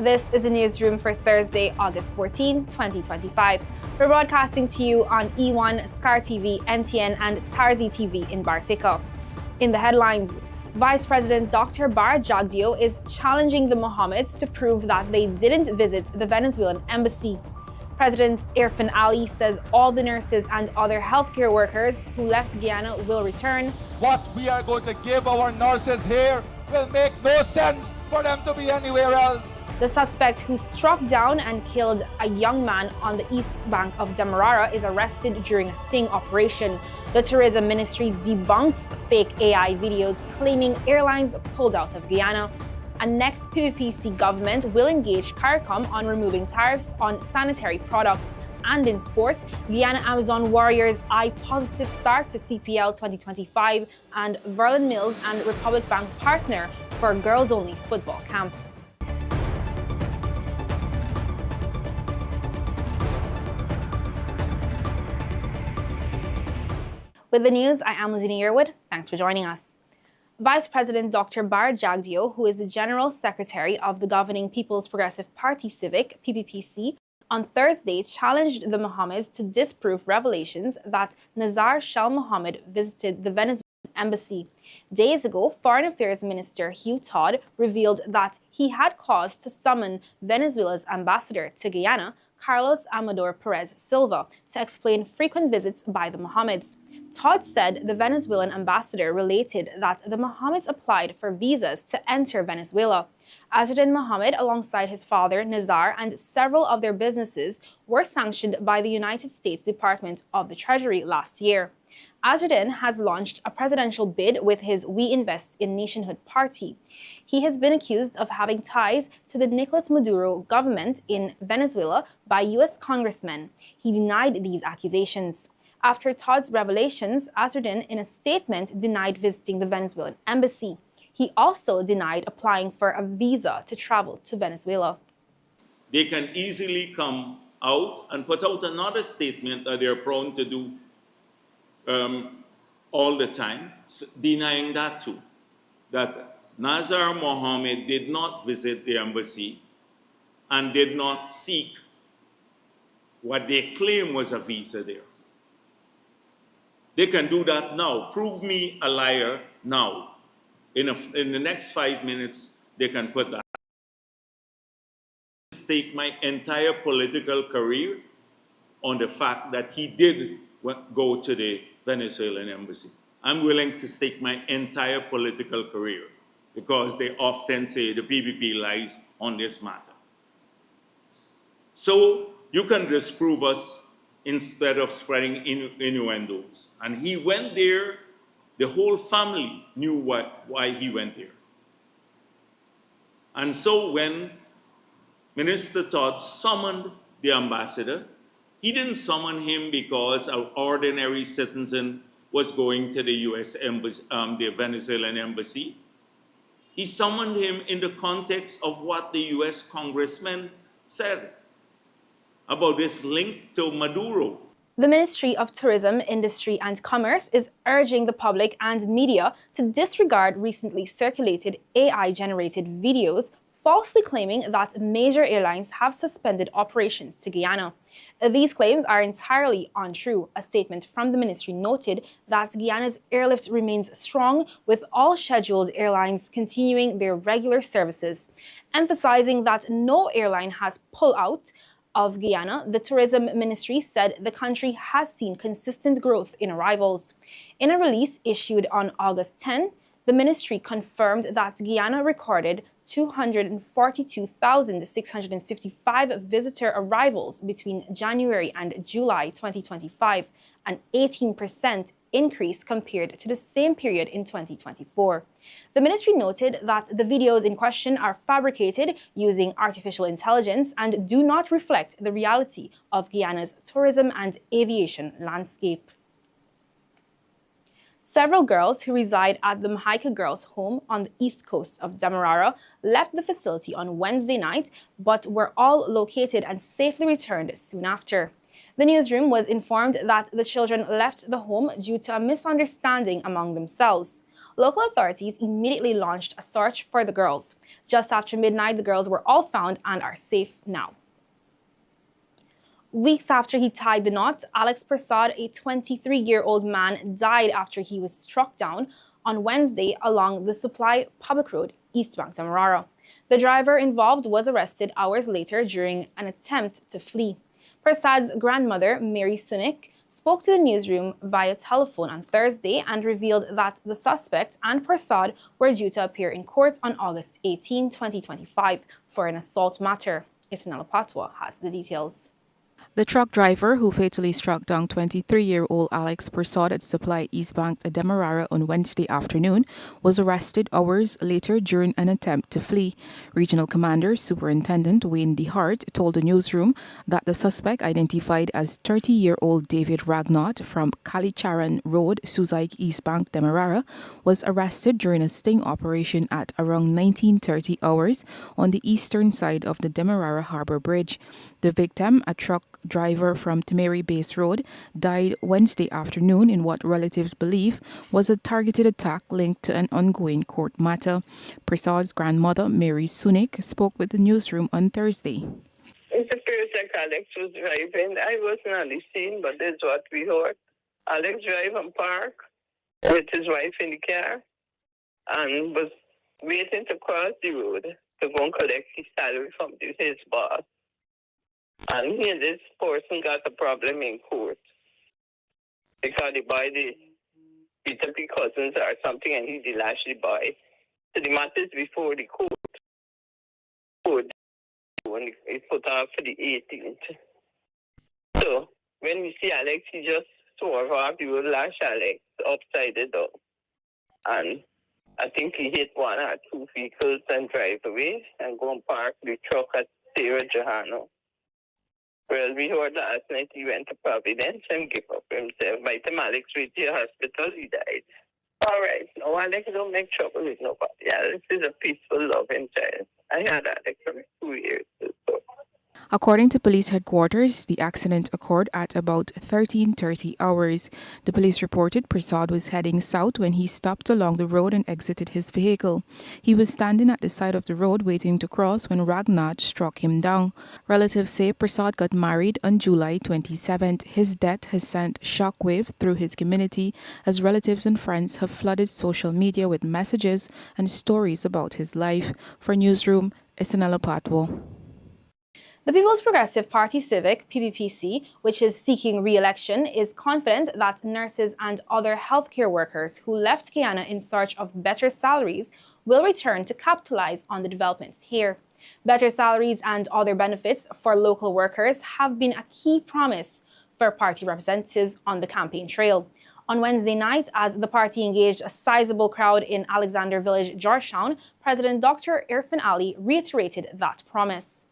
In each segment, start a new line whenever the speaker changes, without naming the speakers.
This is a newsroom for Thursday, August 14, 2025. We're broadcasting to you on E1, SKAR TV, NTN, and TARZEE TV in Bartica. In the headlines, Vice President Dr Bharrat Jagdeo is challenging the Mohameds to prove that they didn't visit the Venezuelan Embassy. President Irfaan Ali says all the nurses and other healthcare workers who left Guyana will return.
What we are going to give our nurses here will make no sense for them to be anywhere else.
The suspect who struck down and killed a young man on the East Bank of Demerara is arrested during a sting operation. The Tourism Ministry debunks fake AI videos claiming airlines pulled out of Guyana. And next PPPC government will engage CARICOM on removing tariffs on sanitary products. And in sport, Guyana Amazon Warriors eye positive start to CPL 2025 and Verlin Mills and Republic Bank partner for girls-only football camp. With the news, I am Lizzie Yearwood. Thanks for joining us. Vice President Dr Bharrat Jagdeo, who is the General Secretary of the governing People's Progressive Party Civic, PPPC, on Thursday challenged the Mohameds to disprove revelations that Nazar Shah Mohammed visited the Venezuelan Embassy. Days ago, Foreign Affairs Minister Hugh Todd revealed that he had cause to summon Venezuela's ambassador to Guyana, Carlos Amador Perez Silva, to explain frequent visits by the Mohameds. Todd said the Venezuelan ambassador related that the Mohameds applied for visas to enter Venezuela. Azzuddin Mohammed, alongside his father Nazar and several of their businesses, were sanctioned by the United States Department of the Treasury last year. Azzuddin has launched a presidential bid with his We Invest in Nationhood party. He has been accused of having ties to the Nicolas Maduro government in Venezuela by U.S. congressmen. He denied these accusations. After Todd's revelations, Azzuddin, in a statement, denied visiting the Venezuelan embassy. He also denied applying for a visa to travel to Venezuela.
They can easily come out and put out another statement that they're prone to do all the time, denying that too, that Nazar Mohammed did not visit the embassy and did not seek what they claim was a visa there. They can do that now. Prove me a liar now. In the next 5 minutes, they can put that. Stake my entire political career on the fact that he did go to the Venezuelan embassy. I'm willing to stake my entire political career because they often say the PPP lies on this matter. So you can disprove us instead of spreading innuendos. And he went there, the whole family knew why he went there. And so when Minister Todd summoned the ambassador, he didn't summon him because an ordinary citizen was going to the U.S. embassy, the Venezuelan embassy. He summoned him in the context of what the U.S. congressman said about this link to Maduro.
The Ministry of Tourism, Industry and Commerce is urging the public and media to disregard recently circulated AI-generated videos falsely claiming that major airlines have suspended operations to Guyana. These claims are entirely untrue. A statement from the ministry noted that Guyana's airlift remains strong, with all scheduled airlines continuing their regular services. Emphasizing that no airline has pulled out of Guyana, the Tourism Ministry said the country has seen consistent growth in arrivals. In a release issued on August 10, the ministry confirmed that Guyana recorded 242,655 visitor arrivals between January and July 2025, an 18% increase compared to the same period in 2024. The ministry noted that the videos in question are fabricated using artificial intelligence and do not reflect the reality of Guyana's tourism and aviation landscape. Several girls who reside at the Mahaica Girls' Home on the east coast of Demerara left the facility on Wednesday night, but were all located and safely returned soon after. The newsroom was informed that the children left the home due to a misunderstanding among themselves. Local authorities immediately launched a search for the girls. Just after midnight, the girls were all found and are safe now. Weeks after he tied the knot, Alex Prasad, a 23-year-old man, died after he was struck down on Wednesday along the Supply Public Road, East Bank of Demerara. The driver involved was arrested hours later during an attempt to flee. Prasad's grandmother, Mary Sunik, spoke to the newsroom via telephone on Thursday and revealed that the suspect and Prasad were due to appear in court on August 18, 2025 for an assault matter. Isnanela Patwa has the details.
The truck driver who fatally struck down 23-year-old Alex Prasad at Supply East Bank of Demerara on Wednesday afternoon was arrested hours later during an attempt to flee. Regional Commander Superintendent Wayne DeHart told the newsroom that the suspect, identified as 30-year-old David Ragnott from Kalicharan Road, Suzaik East Bank, Demerara, was arrested during a sting operation at around 19:30 hours on the eastern side of the Demerara Harbour Bridge. The victim, a truck driver from Temeri Base Road, died Wednesday afternoon in what relatives believe was a targeted attack linked to an ongoing court matter. Prasad's grandmother, Mary Sunik, spoke with the newsroom on Thursday.
It appears like Alex was driving. I wasn't on the scene, but that's what we heard. Alex drive and park with his wife in the car and was waiting to cross the road to go and collect his salary from his boss. And here this person got a problem in court because they buy the P2P cousins or something and he did actually buy. So the matters before the court. When it put off for the 18th. So when we see Alex, he just swerved off. He would lash Alex upside the door. And I think he hit one or two vehicles and drive away and go and park the truck at Sarah Johanna. Well, we heard last night he went to Providence and gave up himself. By the time Alex reached the hospital, he died. All right, no, Alex don't make trouble with nobody. Alex is a peaceful, loving child. I had Alex for 2 years. So.
According to police headquarters, the accident occurred at about 13:30 hours. The police reported Prasad was heading south when he stopped along the road and exited his vehicle. He was standing at the side of the road waiting to cross when Ragnott struck him down. Relatives say Prasad got married on July 27th. His death has sent shockwave through his community as relatives and friends have flooded social media with messages and stories about his life. For Newsroom, Isabella Patwo.
The People's Progressive Party Civic, PPPC, which is seeking re-election, is confident that nurses and other healthcare workers who left Guyana in search of better salaries will return to capitalize on the developments here. Better salaries and other benefits for local workers have been a key promise for party representatives on the campaign trail. On Wednesday night, as the party engaged a sizable crowd in Alexander Village, Georgetown, President Dr Irfaan Ali reiterated that promise.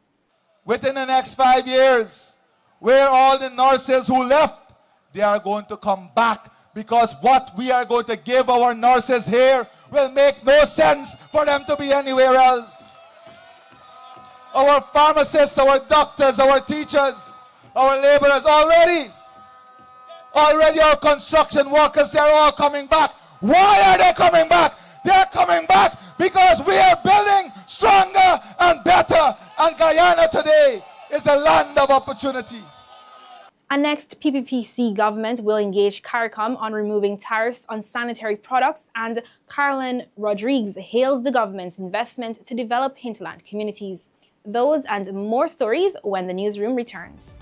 Within the next 5 years, where all the nurses who left, they are going to come back because what we are going to give our nurses here will make no sense for them to be anywhere else. Our pharmacists, our doctors, our teachers, our laborers, already our construction workers, they're all coming back. Why are they coming back? They're coming back because we are building stronger and better. And Guyana today is the land of opportunity.
A next PPPC government will engage CARICOM on removing tariffs on sanitary products, and Caroline Rodriguez hails the government's investment to develop hinterland communities. Those and more stories when the newsroom returns.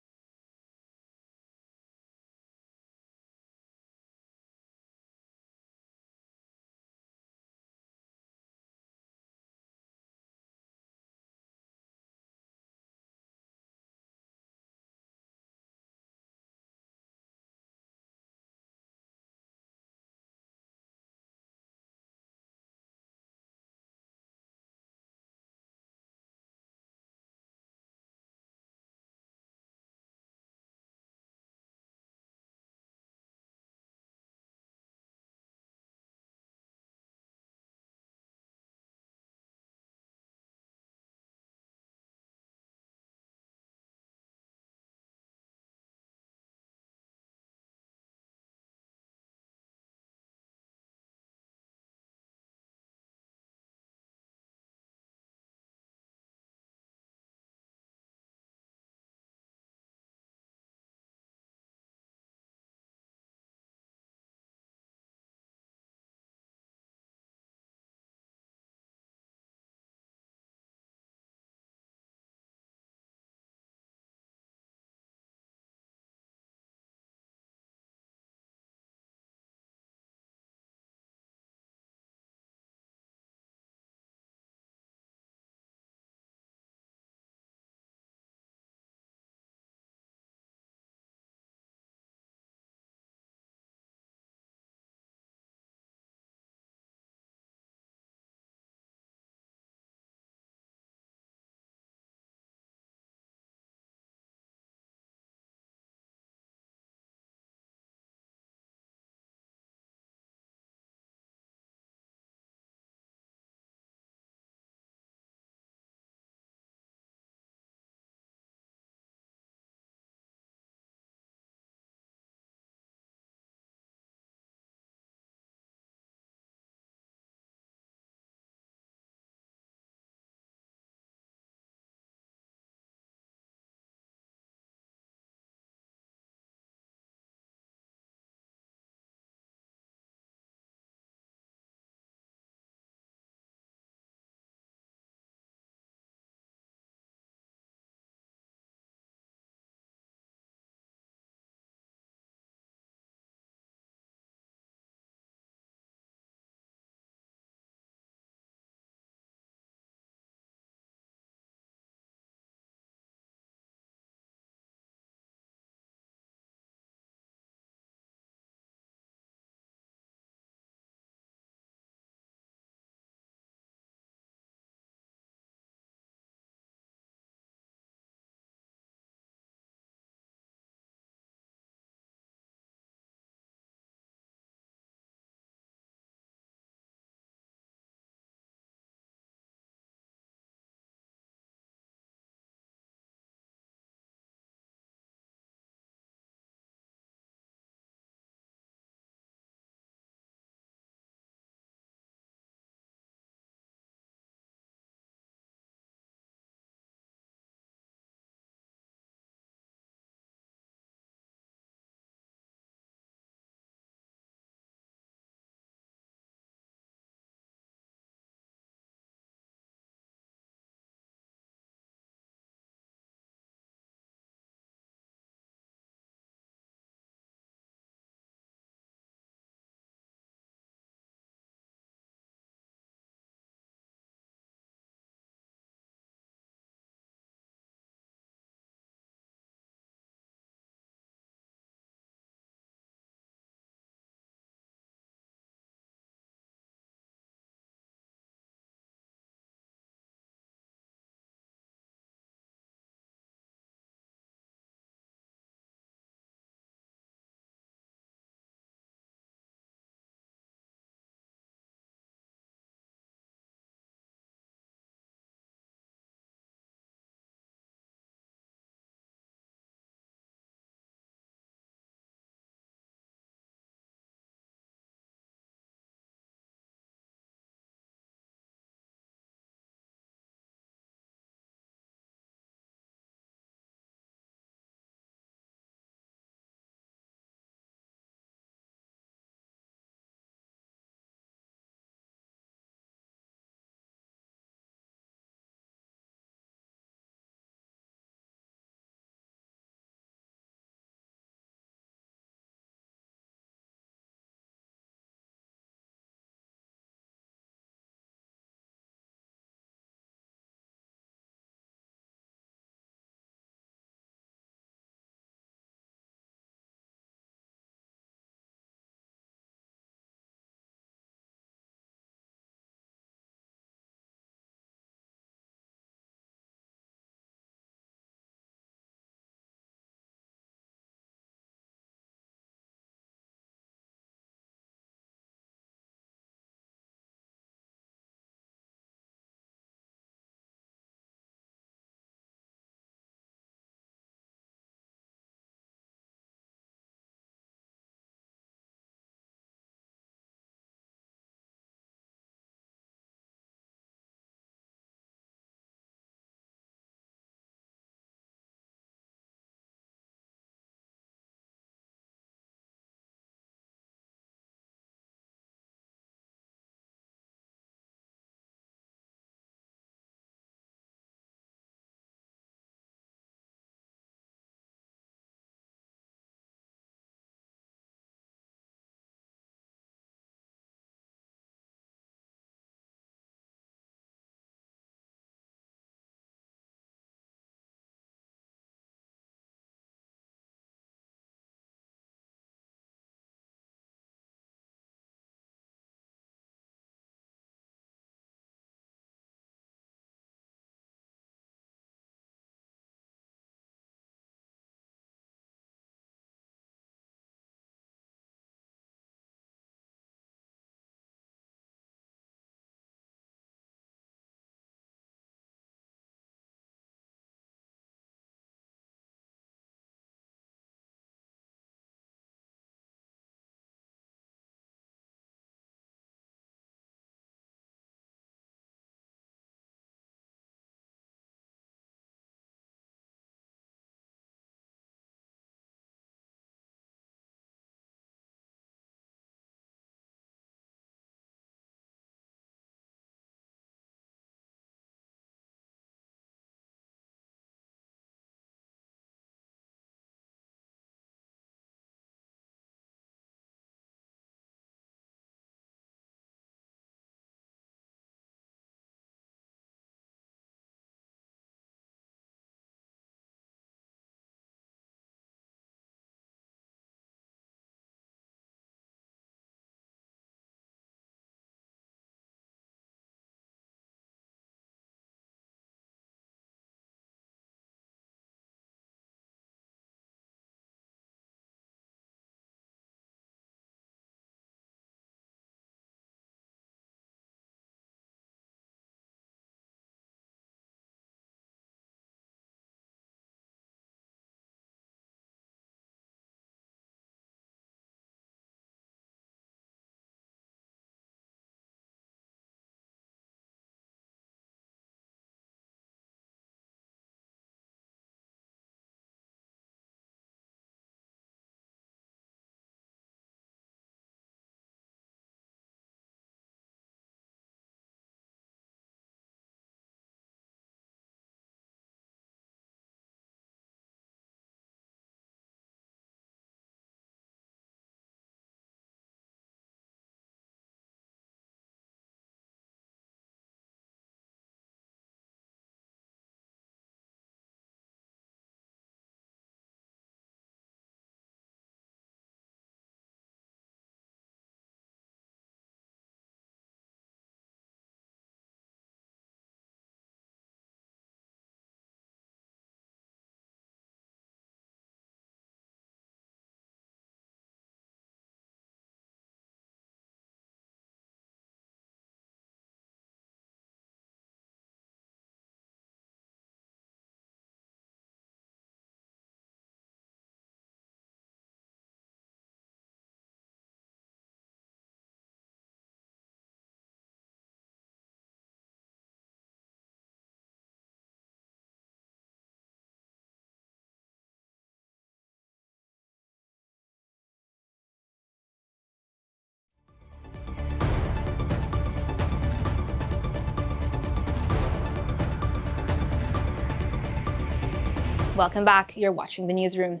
Welcome back. You're watching the newsroom.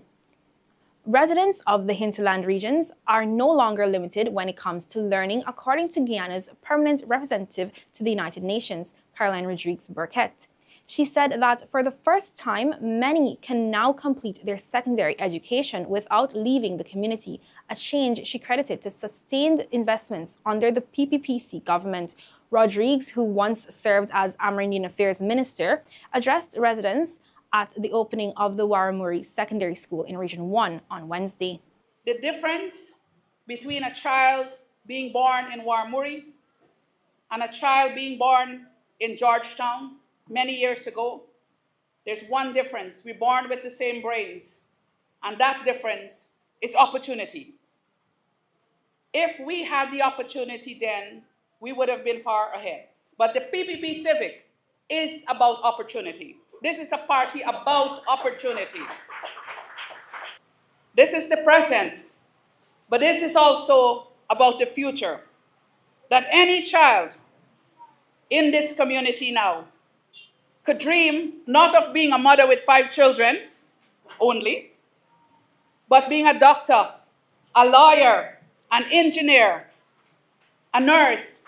Residents of the hinterland regions are no longer limited when it comes to learning, according to Guyana's permanent representative to the United Nations, Caroline Rodriguez-Burkett. She said that for the first time, many can now complete their secondary education without leaving the community, a change she credited to sustained investments under the PPPC government. Rodriguez, who once served as Amerindian Affairs Minister, addressed residents at the opening of the Waramuri Secondary School in Region 1 on Wednesday.
The difference between a child being born in Waramuri and a child being born in Georgetown many years ago, there's one difference. We're born with the same brains, and that difference is opportunity. If we had the opportunity then, we would have been far ahead. But the PPP Civic is about opportunity. This is a party about opportunity. This is the present, but this is also about the future. That any child in this community now could dream not of being a mother with 5 children only, but being a doctor, a lawyer, an engineer, a nurse,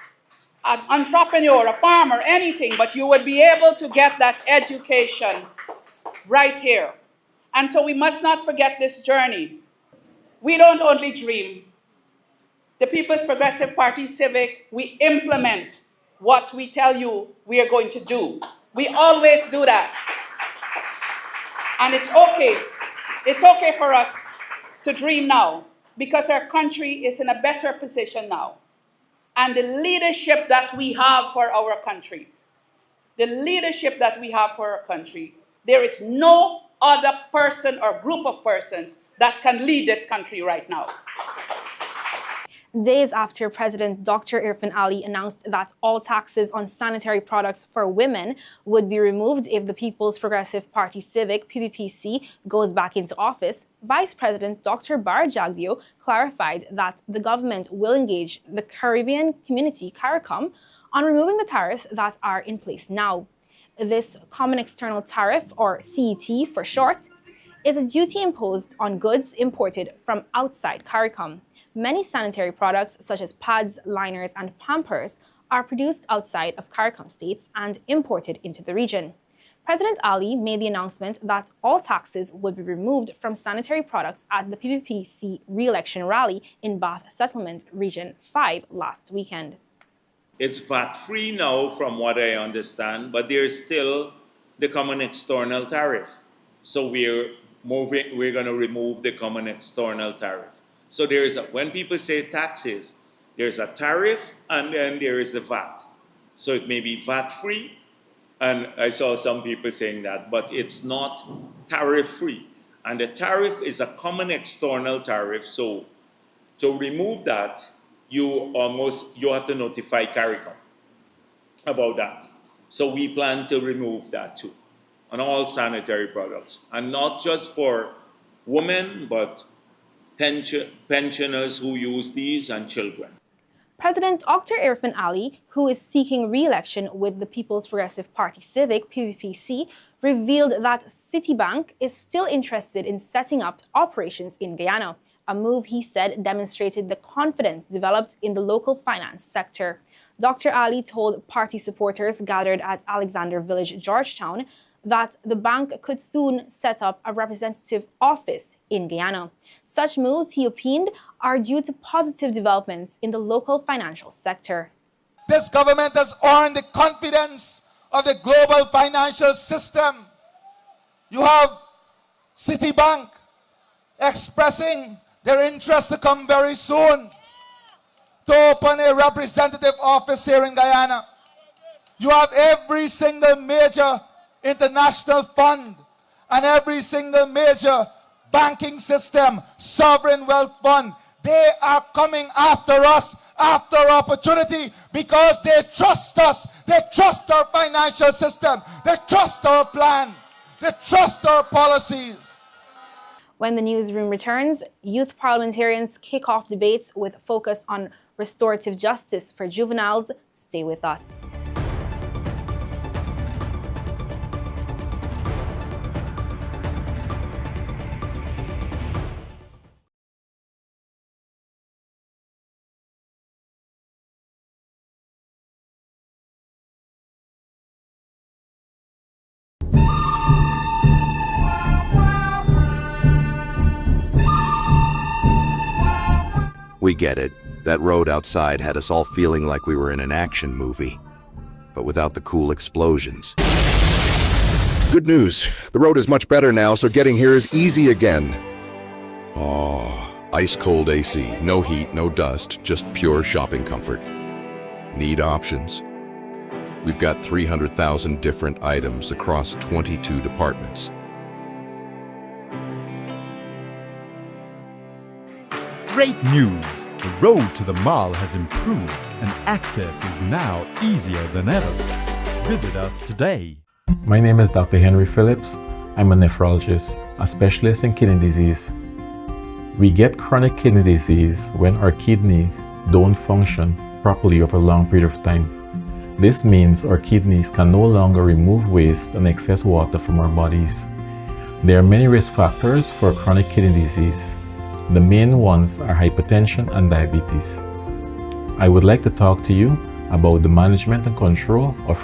an entrepreneur, a farmer, anything, but you would be able to get that education right here. And so we must not forget this journey. We don't only dream. The People's Progressive Party Civic, we implement what we tell you we are going to do. We always do that. And it's okay. It's okay for us to dream now because our country is in a better position now. And the leadership that we have for our country, there is no other person or group of persons that can lead this country right now.
Days after President Dr. Irfaan Ali announced that all taxes on sanitary products for women would be removed if the People's Progressive Party Civic, PPPC, goes back into office, Vice President Dr. Bharrat Jagdeo clarified that the government will engage the Caribbean community, CARICOM, on removing the tariffs that are in place now. This Common External Tariff, or CET for short, is a duty imposed on goods imported from outside CARICOM. Many sanitary products, such as pads, liners, and Pampers, are produced outside of CARICOM states and imported into the region. President Ali made the announcement that all taxes would be removed from sanitary products at the PPPC re-election rally in Bath Settlement Region 5 last weekend.
It's VAT-free now, from what I understand, but there's still the Common External Tariff. So we're going to remove the Common External Tariff. So when people say taxes, there's a tariff and then there is the VAT. So it may be VAT-free, and I saw some people saying that, but it's not tariff-free. And the tariff is a common external tariff, so to remove that, you have to notify CARICOM about that. So we plan to remove that too, on all sanitary products, and not just for women, but pensioners who use these and children.
President Dr. Irfaan Ali, who is seeking re-election with the People's Progressive Party Civic, PPPC, revealed that Citibank is still interested in setting up operations in Guyana, a move he said demonstrated the confidence developed in the local finance sector. Dr. Ali told party supporters gathered at Alexander Village, Georgetown, that the bank could soon set up a representative office in Guyana. Such moves, he opined, are due to positive developments in the local financial sector.
This government has earned the confidence of the global financial system. You have Citibank expressing their interest to come very soon to open a representative office here in Guyana. You have every single major international fund and every single major banking system, sovereign wealth fund. They are coming after us, after opportunity, because they trust us. They trust our financial system. They trust our plan. They trust our policies.
When the newsroom returns, youth parliamentarians kick off debates with focus on restorative justice for juveniles. Stay with us.
We get it. That road outside had us all feeling like we were in an action movie, but without the cool explosions.
Good news. The road is much better now, so getting here is easy again. Oh, ice-cold AC. No heat, no dust, just pure shopping comfort. Need options? We've got 300,000 different items across 22 departments.
Great news! The road to the mall has improved and access is now easier than ever. Visit us today.
My name is Dr. Henry Phillips. I'm a nephrologist, a specialist in kidney disease. We get chronic kidney disease when our kidneys don't function properly over a long period of time. This means our kidneys can no longer remove waste and excess water from our bodies. There are many risk factors for chronic kidney disease. The main ones are hypertension and diabetes. I would like to talk to you about the management and control of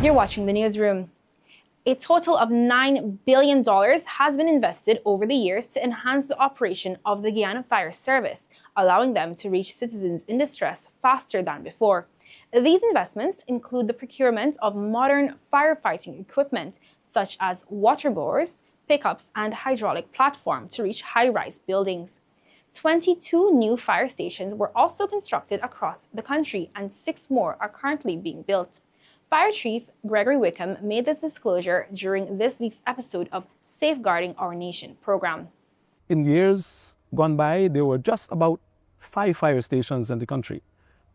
You're watching the newsroom. A total of $9 billion has been invested over the years to enhance the operation of the Guyana Fire Service, allowing them to reach citizens in distress faster than before. These investments include the procurement of modern firefighting equipment, such as water bores, pickups, and hydraulic platform to reach high-rise buildings. 22 new fire stations were also constructed across the country, and 6 more are currently being built. Fire Chief Gregory Wickham made this disclosure during this week's episode of Safeguarding Our Nation program.
In years gone by, there were just about 5 fire stations in the country.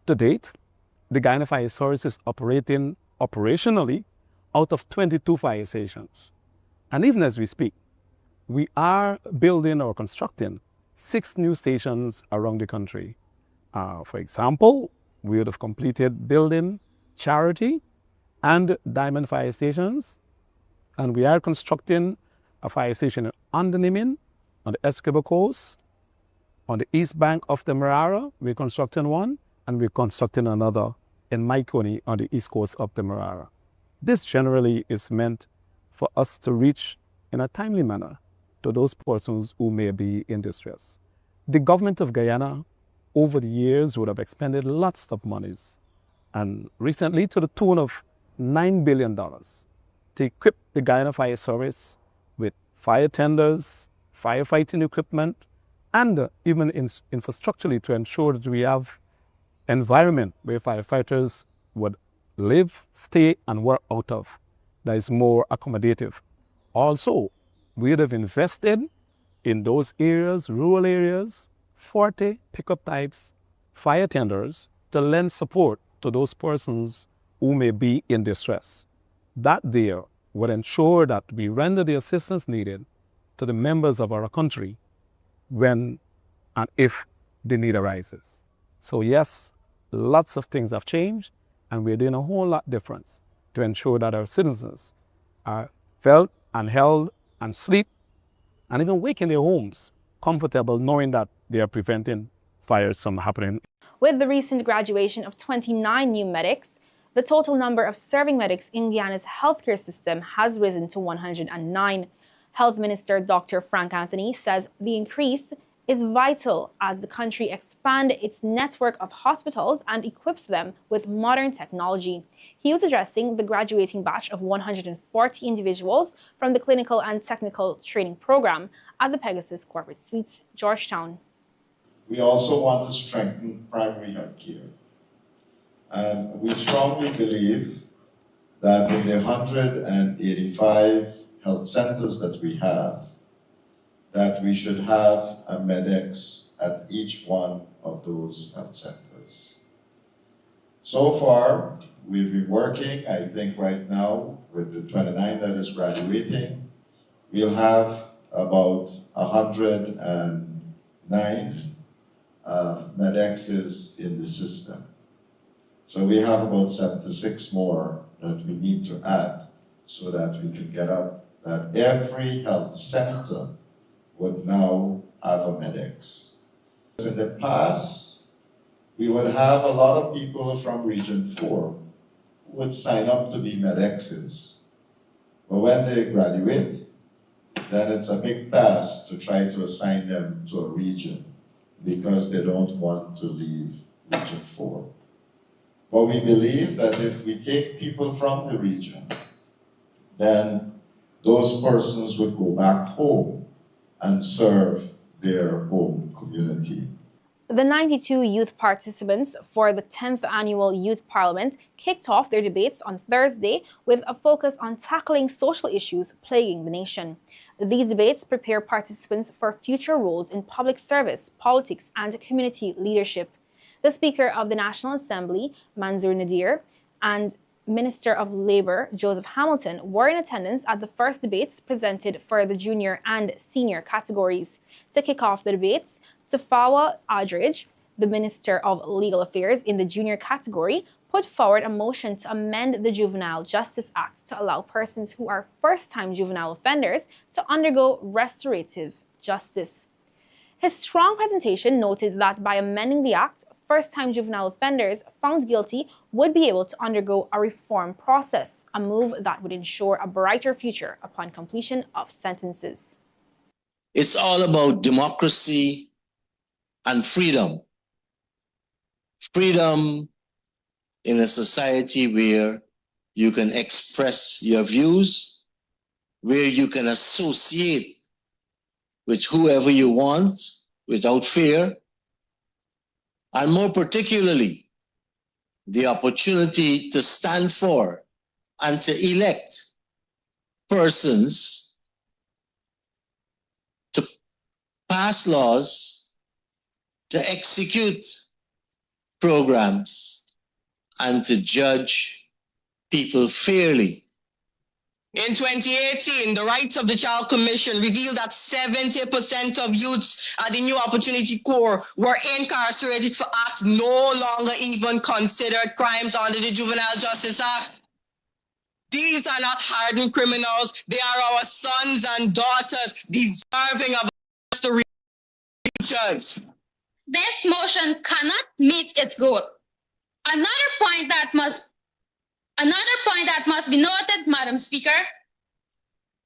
To date, the Guyana Fire Service is operating operationally out of 22 fire stations. And even as we speak, we are building or constructing 6 new stations around the country. For example, we would have completed building Charity and Diamond fire stations, and we are constructing a fire station in Undernimin on the Escobar Coast. On the East Bank of Demerara, we're constructing one, and we're constructing another in Maikoni on the east coast of Demerara. This generally is meant for us to reach in a timely manner to those persons who may be in distress. The government of Guyana over the years would have expended lots of monies, and recently to the tune of $9 billion to equip the Guyana Fire Service with fire tenders, firefighting equipment, and even infrastructurally to ensure that we have environment where firefighters would live, stay, and work out of that is more accommodative. Also, we would have invested in those areas, rural areas, 40 pickup types, fire tenders to lend support to those persons who may be in distress. That there would ensure that we render the assistance needed to the members of our country when and if the need arises. So yes, lots of things have changed, and we're doing a whole lot difference to ensure that our citizens are felt and held and sleep and even wake in their homes comfortable knowing that they are preventing fires from happening.
With the recent graduation of 29 new medics, the total number of serving medics in Guyana's healthcare system has risen to 109. Health Minister Dr. Frank Anthony says the increase is vital as the country expands its network of hospitals and equips them with modern technology. He was addressing the graduating batch of 140 individuals from the Clinical and Technical Training Program at the Pegasus Corporate Suites, Georgetown.
We also want to strengthen primary health care. And we strongly believe that in the 185 health centers that we have, that we should have a MEDEX at each one of those health centers. So far, we've been working, I think right now, with the 29 that is graduating, we'll have about 109 MEDEXs in the system. So we have about 76 more that we need to add so that we can get up that every health center would now have a MEDEX. In the past, we would have a lot of people from Region 4 who would sign up to be MEDEXs. But when they graduate, then it's a big task to try to assign them to a region because they don't want to leave Region 4. But we believe that if we take people from the region, then those persons would go back home and serve their home community.
The 92 youth participants for the 10th Annual Youth Parliament kicked off their debates on Thursday with a focus on tackling social issues plaguing the nation. These debates prepare participants for future roles in public service, politics, and community leadership. The Speaker of the National Assembly, Manzoor Nadir, and Minister of Labour, Joseph Hamilton, were in attendance at the first debates presented for the junior and senior categories. To kick off the debates, Tafawa Aldridge, the Minister of Legal Affairs in the junior category, put forward a motion to amend the Juvenile Justice Act to allow persons who are first-time juvenile offenders to undergo restorative justice. His strong presentation noted that by amending the act, first-time juvenile offenders found guilty would be able to undergo a reform process, a move that would ensure a brighter future upon completion of sentences.
It's all about democracy and freedom. Freedom in a society where you can express your views, where you can associate with whoever you want without fear, and more particularly, the opportunity to stand for and to elect persons to pass laws, to execute programs, and to judge people fairly.
In 2018, the Rights of the Child Commission revealed that 70% of youths at the New Opportunity Corps were incarcerated for acts no longer even considered crimes under the Juvenile Justice Act. These are not hardened criminals. They are our sons and daughters deserving of restoration.
This motion cannot meet its goal. Another point that must be noted, Madam Speaker,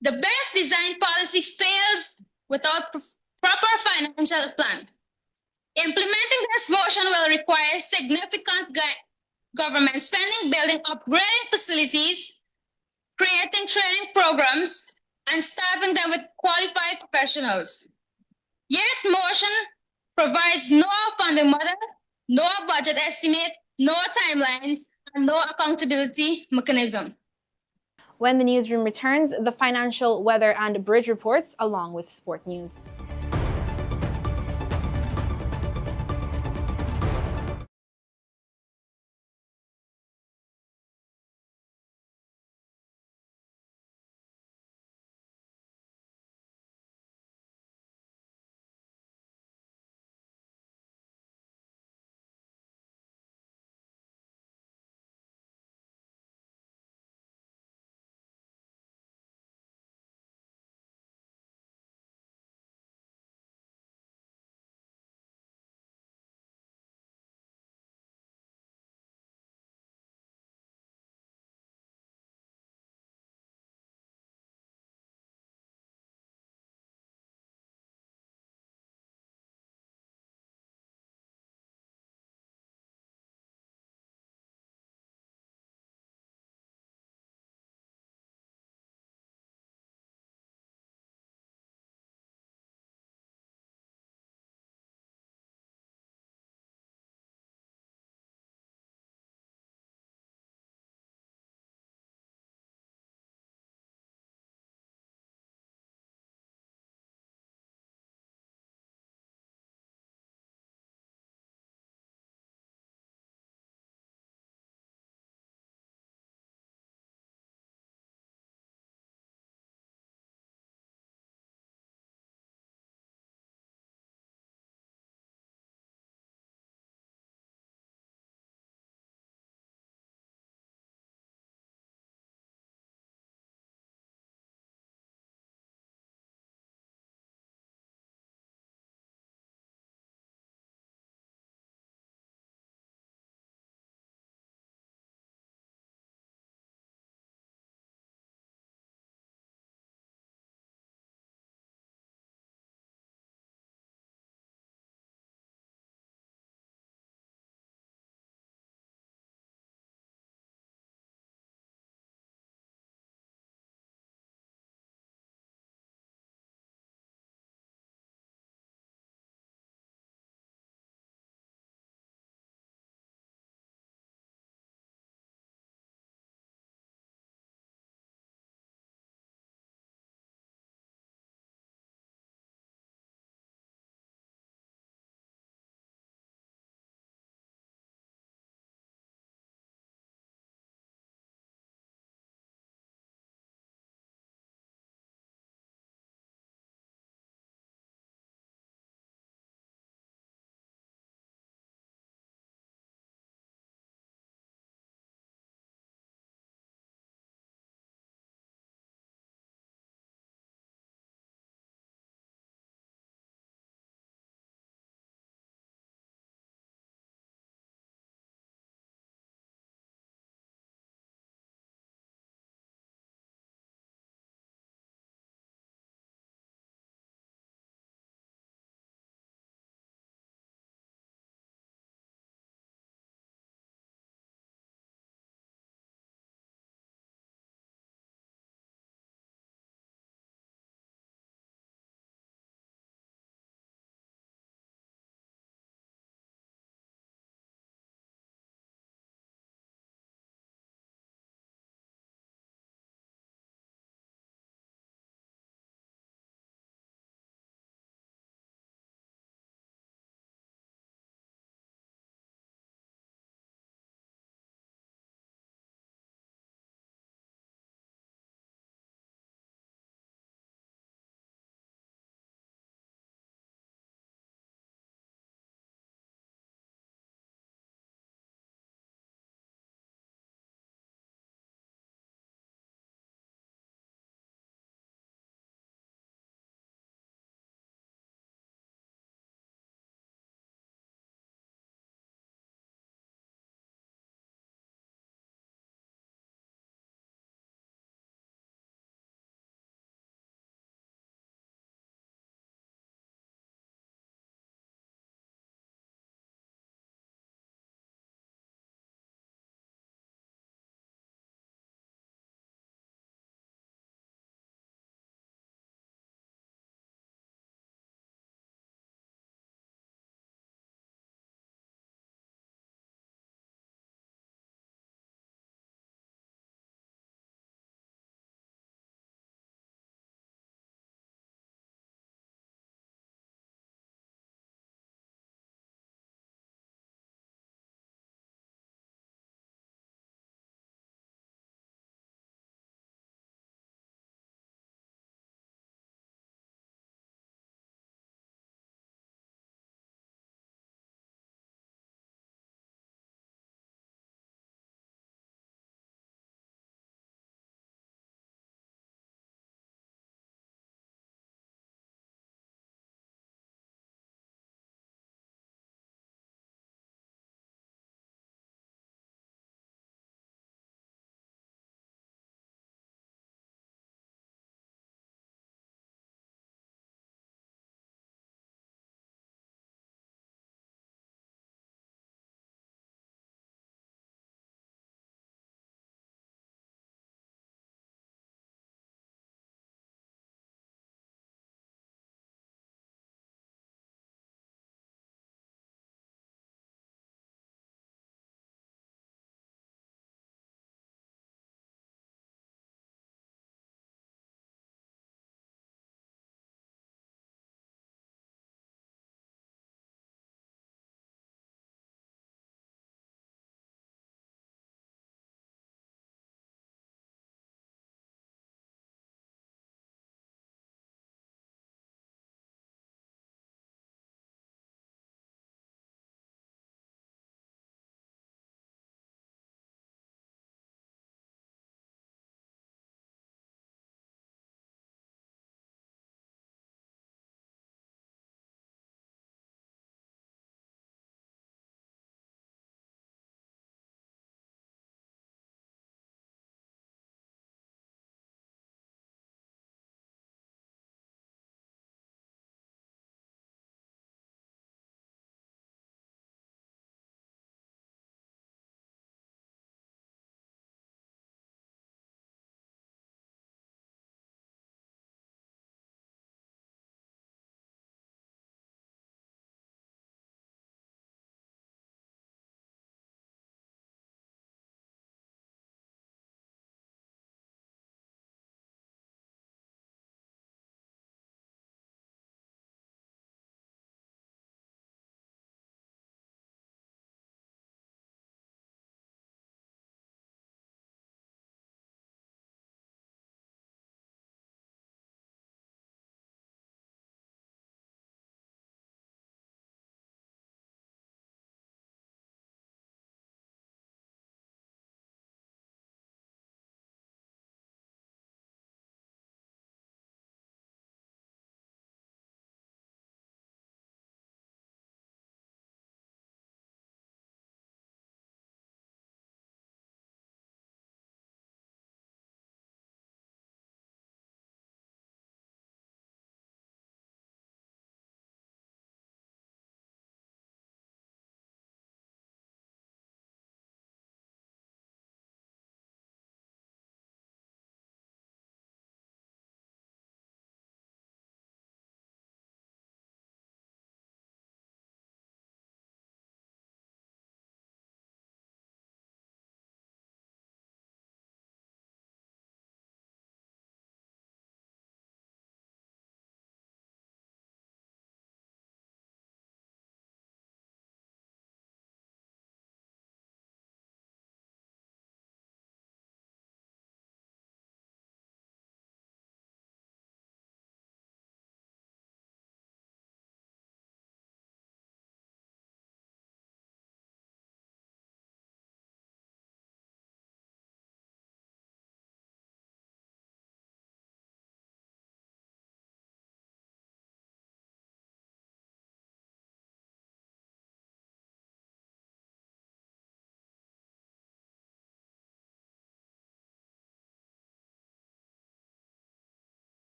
the best designed policy fails without proper financial plan. Implementing this motion will require significant government spending, building upgrading facilities, creating training programs, and staffing them with qualified professionals. Yet motion provides no funding model, no budget estimate, no timelines, and no accountability mechanism.
When the newsroom returns, the financial, weather, and bridge reports, along with sport news.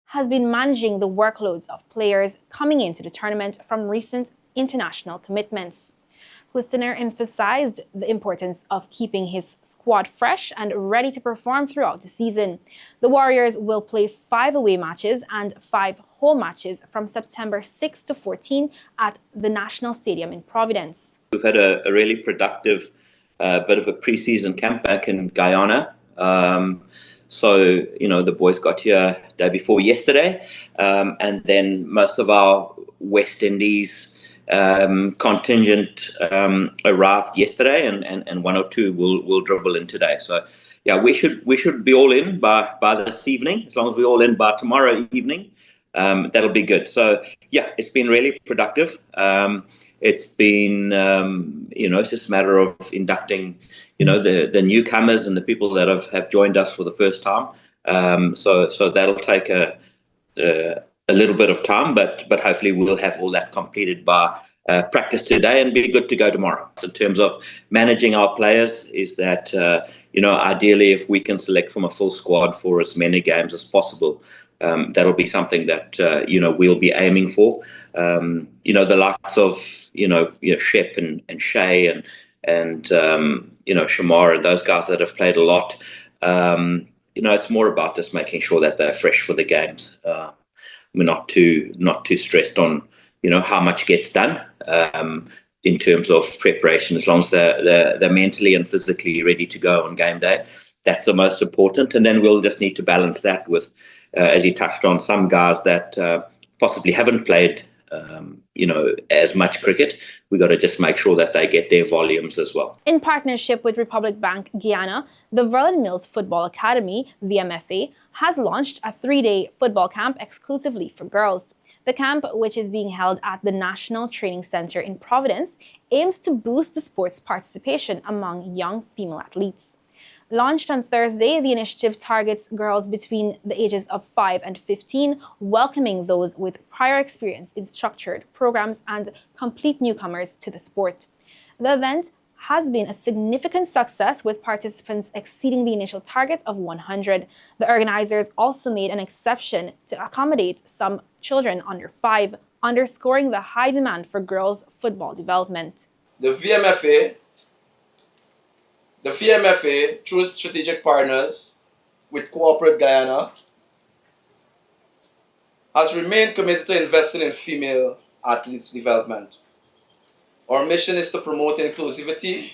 has been managing the workloads of players coming into the tournament from recent international commitments. Listener emphasized the importance of keeping his squad fresh and ready to perform throughout the season. The Warriors will play 5 away matches and 5 home matches from September 6 to 14 at the National Stadium in Providence.
We've had a really productive bit of a pre-season camp back in Guyana. So, the boys got here day before yesterday, and then most of our West Indies contingent arrived yesterday, and 1 or 2 will dribble in today. So, yeah, we should be all in by this evening. As long as we're all in by tomorrow evening, that'll be good. So, yeah, it's been really productive. It's been, it's just a matter of inducting, the newcomers and the people that have joined us for the first time. So that'll take a little bit of time, but hopefully we'll have all that completed by practice today and be good to go tomorrow. In terms of managing our players, is that, ideally if we can select from a full squad for as many games as possible, that'll be something that, we'll be aiming for. The likes of, Shep and Shay and Shamar and those guys that have played a lot, it's more about just making sure that they're fresh for the games. We're not too stressed on, how much gets done in terms of preparation, as long as they're mentally and physically ready to go on game day. That's the most important. And then we'll just need to balance that with, as you touched on, some guys that possibly haven't played, as much cricket. We got to just make sure that they get their volumes as well.
In partnership with Republic Bank Guyana, the Verlin Mills Football Academy, VMFA, has launched a 3-day football camp exclusively for girls. The camp, which is being held at the National Training Centre in Providence, aims to boost the sport's participation among young female athletes. Launched on Thursday, the initiative targets girls between the ages of 5 and 15, welcoming those with prior experience in structured programs and complete newcomers to the sport. The event has been a significant success, with participants exceeding the initial target of 100. The organizers also made an exception to accommodate some children under 5, underscoring the high demand for girls' football development.
The VMFA, through its strategic partners with Corporate Guyana, has remained committed to investing in female athletes' development. Our mission is to promote inclusivity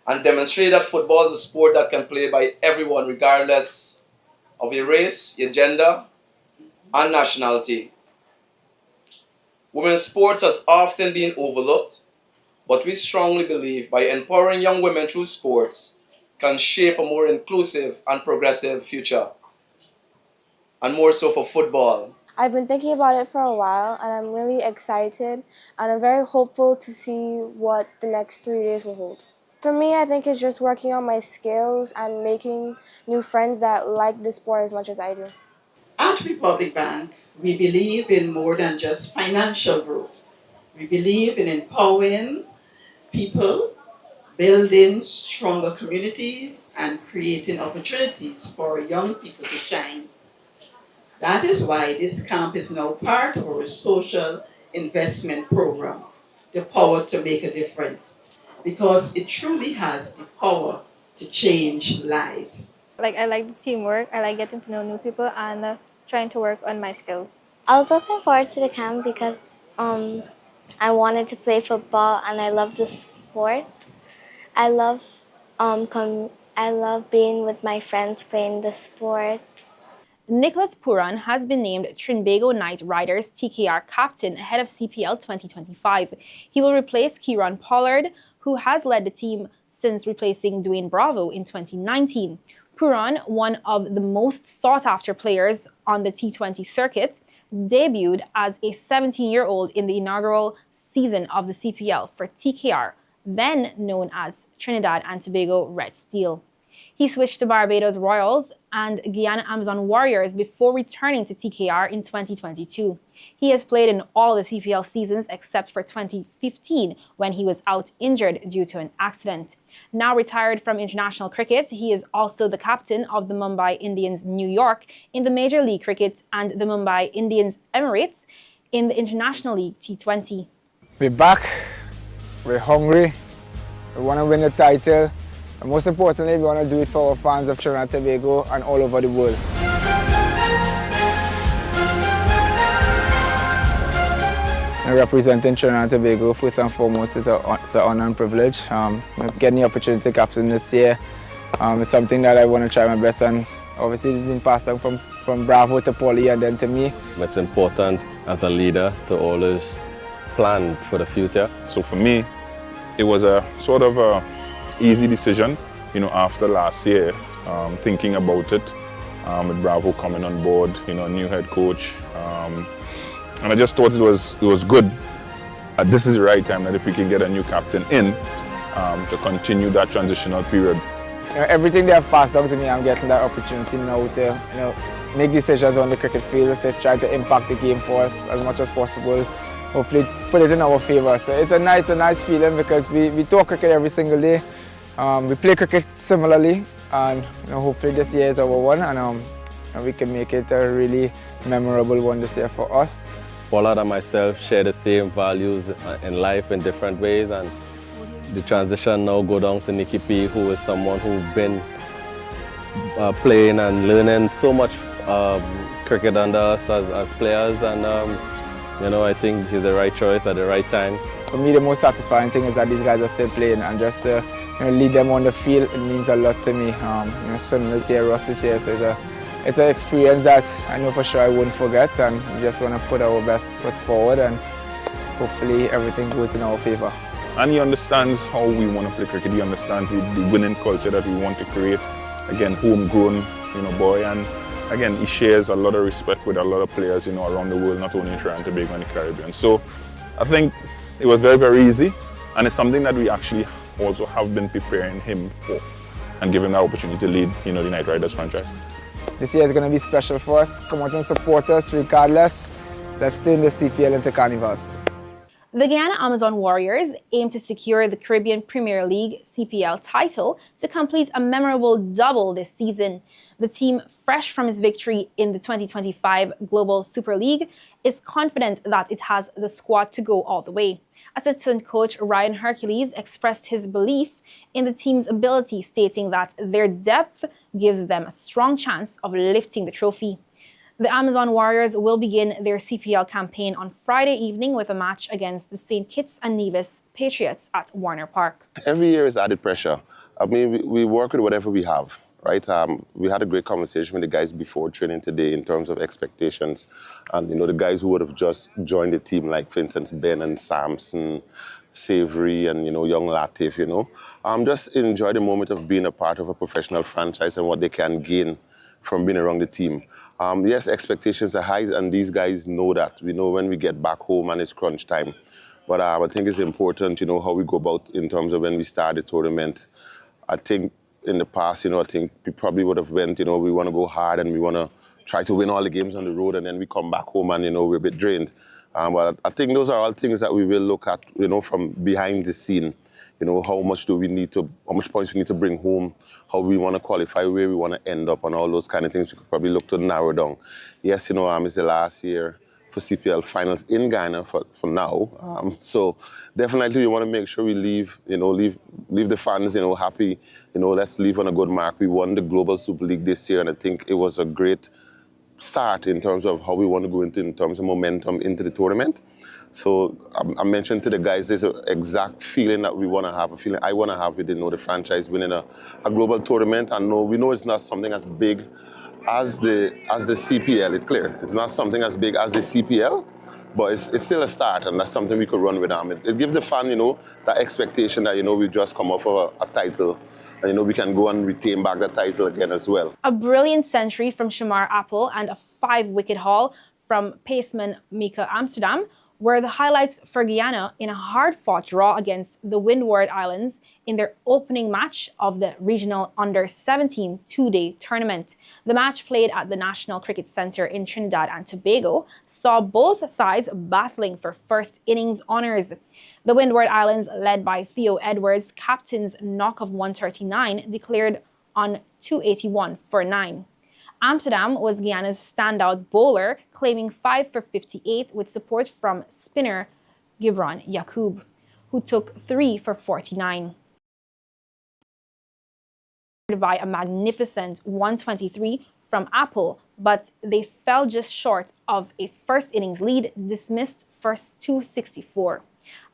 and demonstrate that football is a sport that can play by everyone, regardless of your race, your gender, and nationality. Women's sports has often been overlooked, but we strongly believe by empowering young women through sports can shape a more inclusive and progressive future, and more so for football.
I've been thinking about it for a while, and I'm really excited, and I'm very hopeful to see what the next 3 days will hold. For me, I think it's just working on my skills and making new friends that like the sport as much as I do.
At Republic Bank, we believe in more than just financial growth. We believe in empowering people, building stronger communities, and creating opportunities for young people to shine. That is why this camp is now part of our social investment program, the power to make a difference, because it truly has the power to change lives.
I like the teamwork, I like getting to know new people and trying to work on my skills.
I was looking forward to the camp because I wanted to play football and I love the sport. I love being with my friends playing the sport.
Nicholas Puran has been named Trinbago Knight Riders TKR captain ahead of CPL 2025. He will replace Kieran Pollard, who has led the team since replacing Dwayne Bravo in 2019. Puran, one of the most sought-after players on the T20 circuit, debuted as a 17-year-old in the inaugural season of the CPL for TKR, then known as Trinidad and Tobago Red Steel. He switched to Barbados Royals and Guyana Amazon Warriors before returning to TKR in 2022. He has played in all the CPL seasons except for 2015 when he was out injured due to an accident. Now retired from international cricket, he is also the captain of the Mumbai Indians New York in the Major League Cricket and the Mumbai Indians Emirates in the International League T20.
We're back, we're hungry, we want to win the title. And most importantly, we want to do it for our fans of Trinidad and Tobago and all over the world. And representing Trinidad and Tobago, first and foremost, it's an honor and privilege. Getting the opportunity to captain this year, it's something that I want to try my best, and obviously it's been passed down from Bravo to Paulie and then to me.
It's important as a leader to always plan for the future.
So for me, it was a sort of a easy decision, after last year, thinking about it, with Bravo coming on board, new head coach, and I just thought it was good. This is the right time that if we can get a new captain in, to continue that transitional period.
Everything they have passed down to me, I'm getting that opportunity now to, make decisions on the cricket field to try to impact the game for us as much as possible. Hopefully put it in our favour. So it's a nice feeling because we talk cricket every single day. We play cricket similarly, and hopefully this year is our one, and we can make it a really memorable one this year for us.
Pollard and myself share the same values in life in different ways, and the transition now go down to Nicky P, who is someone who's been playing and learning so much cricket under us as players, and I think he's the right choice at the right time.
For me, the most satisfying thing is that these guys are still playing, and just to lead them on the field, it means a lot to me. Son this year, Ross this year, so it's an experience that I know for sure I won't forget, and we just want to put our best foot forward, and hopefully everything goes in our favour.
And he understands how we want to play cricket. He understands the winning culture that we want to create. Again, homegrown, boy, and again, he shares a lot of respect with a lot of players, around the world, not only in Trinidad and Tobago and the Caribbean. So I think it was very, very easy, and it's something that we actually also have been preparing him for and give him the opportunity to lead, the Knight Riders franchise.
This year is going to be special for us. Come out and support us regardless. Let's turn the CPL into Carnival.
The Guyana Amazon Warriors aim to secure the Caribbean Premier League CPL title to complete a memorable double this season. The team, fresh from its victory in the 2025 Global Super League, is confident that it has the squad to go all the way. Assistant coach Ryan Hercules expressed his belief in the team's ability, stating that their depth gives them a strong chance of lifting the trophy. The Amazon Warriors will begin their CPL campaign on Friday evening with a match against the St. Kitts and Nevis Patriots at Warner Park.
Every year is added pressure. I mean, we work with whatever we have, right? We had a great conversation with the guys before training today in terms of expectations. And, the guys who would have just joined the team, like, for instance, Ben and Samson, Savory, and, young Latif, just enjoy the moment of being a part of a professional franchise and what they can gain from being around the team. Yes, expectations are high, and these guys know that. We know when we get back home and it's crunch time. But I think it's important, how we go about in terms of when we start the tournament. I think in the past, I think we probably would have went, we want to go hard and we want to try to win all the games on the road, and then we come back home and, we're a bit drained. But I think those are all things that we will look at, from behind the scene. How much points we need to bring home, how we want to qualify, where we want to end up, and all those kind of things we could probably look to narrow down. Yes, it's the last year for CPL finals in Guyana for now. So definitely we want to make sure we leave the fans, happy. Let's leave on a good mark. We won the Global Super League this year, and I think it was a great start in terms of how we want to go in terms of momentum into the tournament. So I mentioned to the guys, there's an exact feeling that we want to have, a feeling I want to have with the franchise winning a global tournament. And we know it's not something as big as the CPL, it's clear. It's not something as big as the CPL, but it's still a start, and that's something we could run with. It gives the fan, that expectation that, we just come off of a title, and, we can go and retain back the title again as well.
A brilliant century from Shamar Apple and a 5-wicket haul from paceman Mika Amsterdam were the highlights for Guyana in a hard-fought draw against the Windward Islands in their opening match of the regional under-17 two-day tournament. The match, played at the National Cricket Centre in Trinidad and Tobago, saw both sides battling for first innings honours. The Windward Islands, led by Theo Edwards, captain's knock of 139, declared on 281 for 9. Amsterdam was Guyana's standout bowler, claiming 5 for 58 with support from spinner Gibran Yacoub, who took 3 for 49. By a magnificent 123 from Apple, but they fell just short of a first innings lead, dismissed first 264.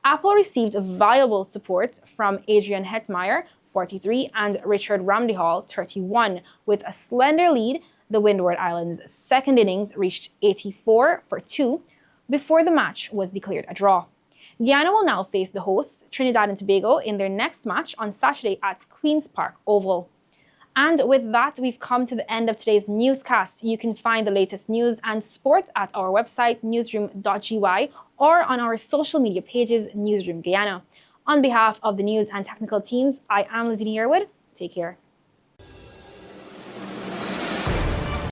Apple received valuable support from Adrian Hetmeyer, 43, and Richard Ramdihal, 31. With a slender lead, the Windward Islands' second innings reached 84 for 2 before the match was declared a draw. Guyana will now face the hosts, Trinidad and Tobago, in their next match on Saturday at Queen's Park Oval. And with that, we've come to the end of today's newscast. You can find the latest news and sport at our website, newsroom.gy, or on our social media pages, Newsroom Guyana. On behalf of the news and technical teams, I am Lizzie Yearwood. Take care.